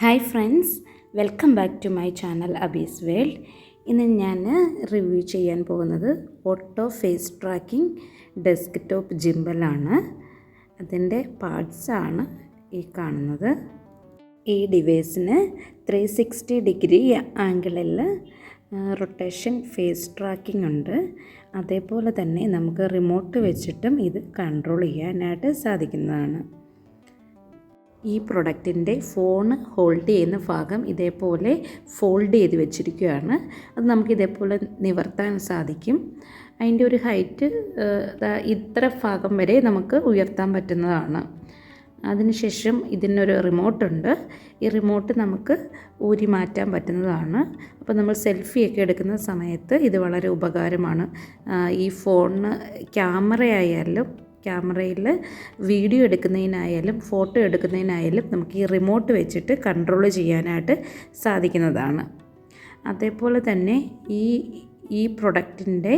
Hi friends, welcome back to my channel Abi's world. ഇന്ന് ഞാൻ review ചെയ്യാൻ പോകുന്നത് ഓട്ടോ ഫേസ് ട്രാക്കിംഗ് ഡെസ്ക്ടോപ്പ് ജിംബലാണ്. അതിൻ്റെ പാർട്സാണ് ഈ കാണുന്നത്. ഈ ഡിവൈസിന് 360 ഡിഗ്രി ആംഗിളിൽ റൊട്ടേഷൻ ഫേസ് ട്രാക്കിംഗ് ഉണ്ട്. അതേപോലെ തന്നെ നമുക്ക് റിമോട്ട് വെച്ചിട്ടും ഇത് കൺട്രോൾ ചെയ്യാനായിട്ട് സാധിക്കുന്നതാണ്. ഈ പ്രൊഡക്റ്റിൻ്റെ ഫോൺ ഹോൾഡ് ചെയ്യുന്ന ഭാഗം ഇതേപോലെ ഫോൾഡ് ചെയ്ത് വെച്ചിരിക്കുകയാണ്. അത് നമുക്ക് ഇതേപോലെ നിവർത്താൻ സാധിക്കും. അതിൻ്റെ ഒരു ഹൈറ്റ് ഇത്ര ഭാഗം വരെ നമുക്ക് ഉയർത്താൻ പറ്റുന്നതാണ്. അതിനുശേഷം ഇതിനൊരു റിമോട്ടുണ്ട്. ഈ റിമോട്ട് നമുക്ക് ഊരി മാറ്റാൻ പറ്റുന്നതാണ്. അപ്പോൾ നമ്മൾ സെൽഫിയൊക്കെ എടുക്കുന്ന സമയത്ത് ഇത് വളരെ ഉപകാരമാണ്. ഈ ഫോണിന് ക്യാമറയിൽ വീഡിയോ എടുക്കുന്നതിനായാലും ഫോട്ടോ എടുക്കുന്നതിനായാലും നമുക്ക് ഈ റിമോട്ട് വെച്ചിട്ട് കൺട്രോൾ ചെയ്യാനായിട്ട് സാധിക്കുന്നതാണ്. അതേപോലെ തന്നെ ഈ പ്രൊഡക്റ്റിൻ്റെ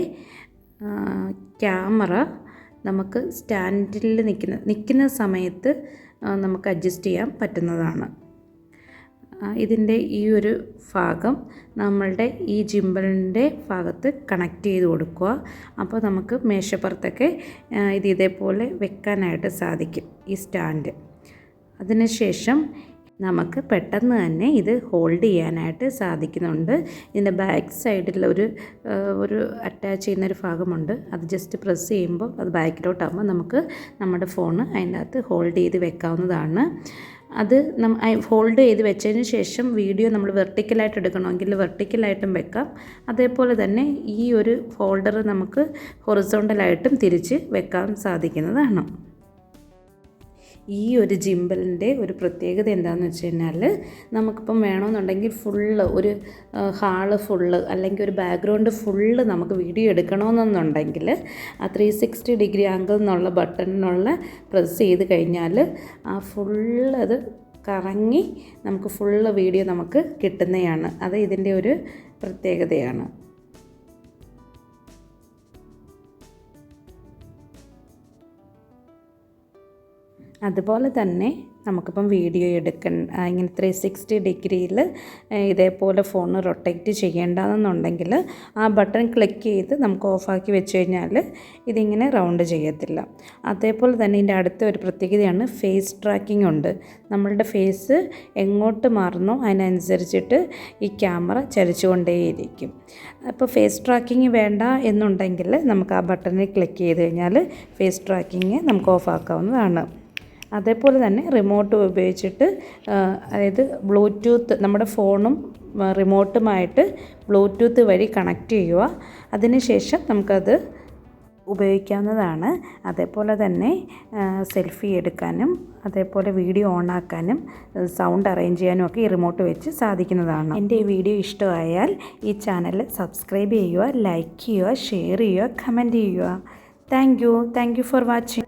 ക്യാമറ നമുക്ക് സ്റ്റാൻഡിൽ നിൽക്കുന്ന സമയത്ത് നമുക്ക് അഡ്ജസ്റ്റ് ചെയ്യാൻ പറ്റുന്നതാണ്. ഇതിൻ്റെ ഈ ഒരു ഭാഗം നമ്മളുടെ ഈ ജിംബലിൻ്റെ ഭാഗത്ത് കണക്ട് ചെയ്ത് കൊടുക്കുക. അപ്പോൾ നമുക്ക് മേശപ്പുറത്തൊക്കെ ഇതേപോലെ വെക്കാനായിട്ട് സാധിക്കും ഈ സ്റ്റാൻഡ്. അതിനുശേഷം നമുക്ക് പെട്ടെന്ന് തന്നെ ഇത് ഹോൾഡ് ചെയ്യാനായിട്ട് സാധിക്കുന്നുണ്ട്. ഇതിൻ്റെ ബാക്ക് സൈഡിൽ ഒരു അറ്റാച്ച് ചെയ്യുന്നൊരു ഭാഗമുണ്ട്. അത് ജസ്റ്റ് പ്രസ് ചെയ്യുമ്പോൾ അത് ബാക്കിലോട്ടാകുമ്പോൾ നമുക്ക് നമ്മുടെ ഫോണ് അതിൻ്റെ അകത്ത് ഹോൾഡ് ചെയ്ത് വെക്കാവുന്നതാണ്. അത് ഹോൾഡ് ചെയ്ത് വെച്ചതിന് ശേഷം വീഡിയോ നമ്മൾ വെർട്ടിക്കലായിട്ട് എടുക്കണമെങ്കിൽ വെർട്ടിക്കലായിട്ടും വെക്കാം. അതേപോലെ തന്നെ ഈ ഒരു ഫോൾഡർ നമുക്ക് ഹൊറിസോണ്ടലായിട്ടും തിരിച്ച് വെക്കാൻ സാധിക്കുന്നതാണ്. ഈ ഒരു ജിംബലിൻ്റെ ഒരു പ്രത്യേകത എന്താണെന്ന് വെച്ച് കഴിഞ്ഞാൽ നമുക്കിപ്പം വേണമെന്നുണ്ടെങ്കിൽ ഒരു ഹാള് ഫുള്ള് അല്ലെങ്കിൽ ഒരു ബാക്ക്ഗ്രൗണ്ട് ഫുള്ള് നമുക്ക് വീഡിയോ എടുക്കണമെന്നുണ്ടെങ്കിൽ ആ 360 ഡിഗ്രി ആംഗിൾ എന്നുള്ള ബട്ടണിനുള്ള പ്രസ് ചെയ്ത് കഴിഞ്ഞാൽ ആ ഫുള്ള് അത് കറങ്ങി നമുക്ക് ഫുള്ള് വീഡിയോ നമുക്ക് കിട്ടുന്നതാണ്. അത് ഇതിൻ്റെ ഒരു പ്രത്യേകതയാണ്. അതുപോലെ തന്നെ നമുക്കിപ്പം വീഡിയോ ഇങ്ങനെ 360 ഡിഗ്രിയിൽ ഇതേപോലെ ഫോൺ റൊട്ടേറ്റ് ചെയ്യേണ്ടതെന്നുണ്ടെങ്കിൽ ആ ബട്ടൺ ക്ലിക്ക് ചെയ്ത് നമുക്ക് ഓഫാക്കി വെച്ച് കഴിഞ്ഞാൽ ഇതിങ്ങനെ റൗണ്ട് ചെയ്യത്തില്ല. അതേപോലെ തന്നെ ഇതിൻ്റെ അടുത്ത ഒരു പ്രത്യേകതയാണ് ഫേസ് ട്രാക്കിംഗ് ഉണ്ട്. നമ്മളുടെ ഫേസ് എങ്ങോട്ട് മാറുന്നോ അതിനനുസരിച്ചിട്ട് ഈ ക്യാമറ ചലിച്ചുകൊണ്ടേയിരിക്കും. അപ്പോൾ ഫേസ് ട്രാക്കിംഗ് വേണ്ട എന്നുണ്ടെങ്കിൽ നമുക്ക് ആ ബട്ടണിൽ ക്ലിക്ക് ചെയ്ത് കഴിഞ്ഞാൽ ഫേസ് ട്രാക്കിംഗ് നമുക്ക് ഓഫാക്കാവുന്നതാണ്. അതേപോലെ തന്നെ റിമോട്ട് ഉപയോഗിച്ചിട്ട് അതായത് ബ്ലൂടൂത്ത് നമ്മുടെ ഫോണും റിമോട്ടുമായിട്ട് ബ്ലൂടൂത്ത് വഴി കണക്റ്റ് ചെയ്യുക. അതിനുശേഷം നമുക്കത് ഉപയോഗിക്കാവുന്നതാണ്. അതേപോലെ തന്നെ സെൽഫി എടുക്കാനും അതേപോലെ വീഡിയോ ഓണാക്കാനും സൗണ്ട് അറേഞ്ച് ചെയ്യാനും ഒക്കെ ഈ റിമോട്ട് വെച്ച് സാധിക്കുന്നതാണ്. എൻ്റെ ഈ വീഡിയോ ഇഷ്ടമായാൽ ഈ ചാനൽ സബ്സ്ക്രൈബ് ചെയ്യുക, ലൈക്ക് ചെയ്യുക, ഷെയർ ചെയ്യുക, കമൻറ്റ് ചെയ്യുക. Thank you for watching.